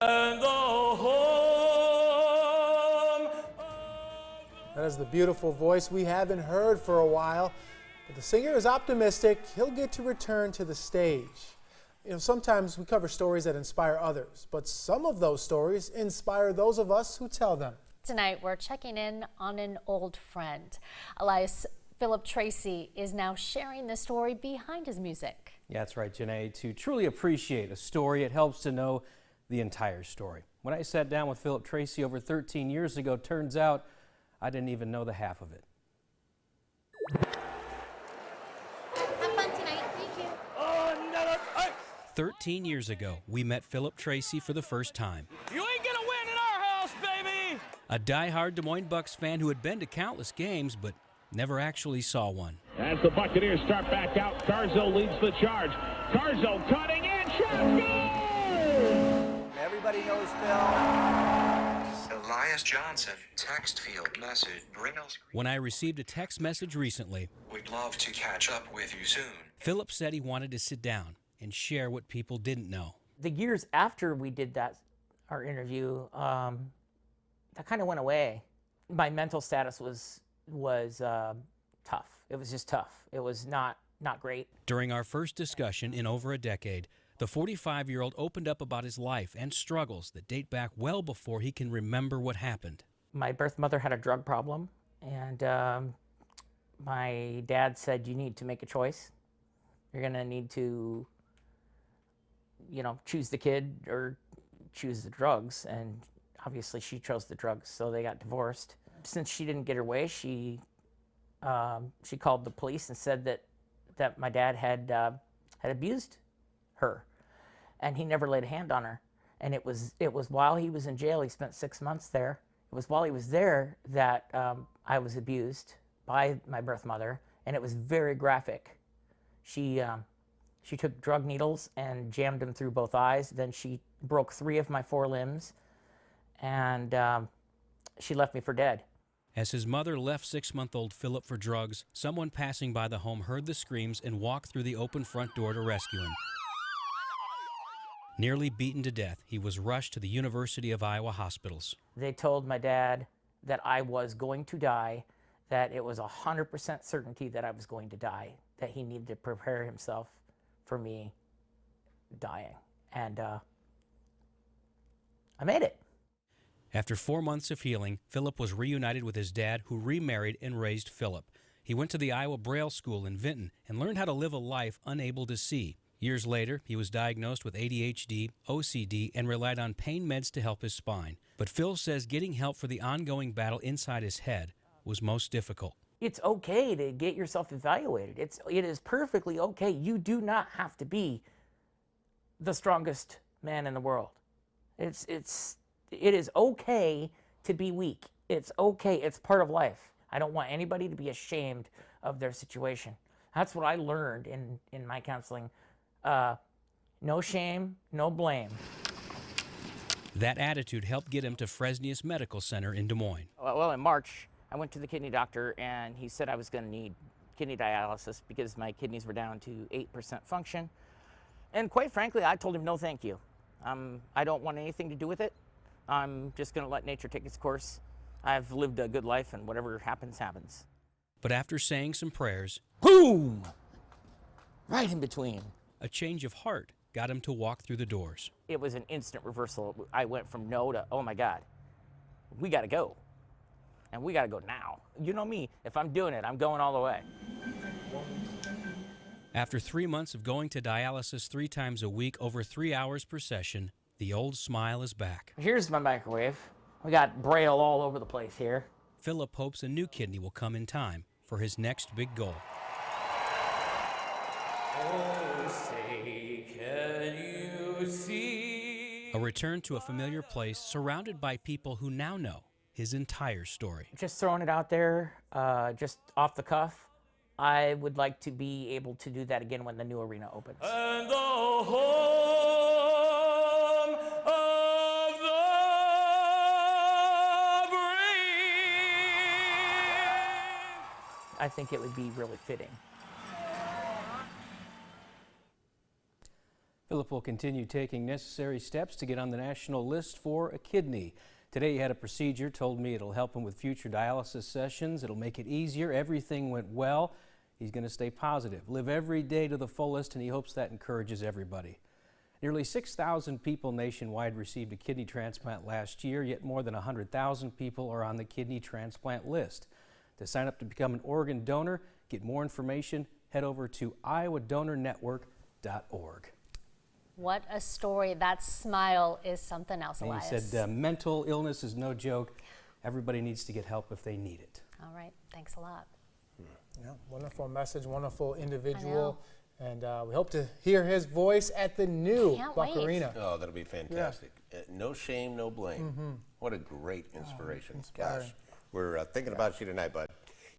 And the home. That is the beautiful voice we haven't heard for a while, but the singer is optimistic he'll get to return to the stage. You know, sometimes we cover stories that inspire others, but some of those stories inspire those of us who tell them. Tonight, we're checking in on an old friend. Elias Philip Tracy is now sharing the story behind his music. Yeah, that's right, Janae. To truly appreciate a story, it helps to know the entire story. When I sat down with Philip Tracy over 13 years ago, turns out I didn't even know the half of it. Have fun tonight. Thank you. 13 years ago, we met Philip Tracy for the first time. You ain't gonna win in our house, baby! A die-hard Des Moines Bucks fan who had been to countless games, but never actually saw one. As the Buccaneers start back out, Carzo leads the charge. Carzo cutting in, shot, goal! Everybody knows Phil. Elias Johnson, text field message, bring us. When I received a text message recently, We'd love to catch up with you soon. Philip said he wanted to sit down and share what people didn't know. The years after we did our interview, that kind of went away. My mental status was tough. It was just tough. It was not great. During our first discussion in over a decade, the 45-year-old opened up about his life and struggles that date back well before he can remember what happened. My birth mother had a drug problem, and my dad said, you need to make a choice. You're going to need to, choose the kid or choose the drugs. And obviously she chose the drugs, so they got divorced. Since she didn't get her way, she called the police and said that my dad had abused her, and he never laid a hand on her. And it was while he was in jail. He spent 6 months there. It was while he was there that I was abused by my birth mother, and it was very graphic. She took drug needles and jammed them through both eyes. Then she broke 3 of my 4 limbs, and she left me for dead. As his mother left 6-month-old Philip for drugs, someone passing by the home heard the screams and walked through the open front door to rescue him. Nearly beaten to death, he was rushed to the University of Iowa hospitals. They told my dad that I was going to die, that it was 100% certainty that I was going to die, that he needed to prepare himself for me dying. And I made it. After 4 months of healing, Philip was reunited with his dad, who remarried and raised Philip. He went to the Iowa Braille School in Vinton and learned how to live a life unable to see. Years later, he was diagnosed with ADHD, OCD, and relied on pain meds to help his spine. But Phil says getting help for the ongoing battle inside his head was most difficult. It's okay to get yourself evaluated. It is perfectly okay. You do not have to be the strongest man in the world. It is okay to be weak. It's okay. It's part of life. I don't want anybody to be ashamed of their situation. That's what I learned in my counseling. No shame, no blame. That attitude helped get him to Fresenius Medical Center in Des Moines. Well, in March, I went to the kidney doctor, and he said I was going to need kidney dialysis because my kidneys were down to 8% function. And quite frankly, I told him no thank you. I don't want anything to do with it. I'm just going to let nature take its course. I've lived a good life, and whatever happens, happens. But after saying some prayers, boom! Right in between. A change of heart got him to walk through the doors. It was an instant reversal. I went from no to, oh my God, we got to go. And we got to go now. You know me, if I'm doing it, I'm going all the way. After 3 months of going to dialysis 3 times a week, over 3 hours per session, the old smile is back. Here's my microwave. We got Braille all over the place here. Philip hopes a new kidney will come in time for his next big goal. Oh, say, can you see? A return to a familiar place surrounded by people who now know his entire story. Just throwing it out there, just off the cuff, I would like to be able to do that again when the new arena opens. And the home of the brave. I think it would be really fitting. Philip will continue taking necessary steps to get on the national list for a kidney. Today he had a procedure, told me it'll help him with future dialysis sessions. It'll make it easier. Everything went well. He's going to stay positive, live every day to the fullest, and he hopes that encourages everybody. Nearly 6,000 people nationwide received a kidney transplant last year, yet more than 100,000 people are on the kidney transplant list. To sign up to become an organ donor, get more information, head over to iowadonornetwork.org. What a story. That smile is something else, And Elias. he said mental illness is no joke. Everybody needs to get help if they need it. All right. Thanks a lot. Yeah, wonderful message, wonderful individual. And we hope to hear his voice at the new Can't Buck wait. Arena. Oh, that'll be fantastic. No shame, no blame. What a great inspiration. inspiring. Gosh, we're thinking about you tonight, bud.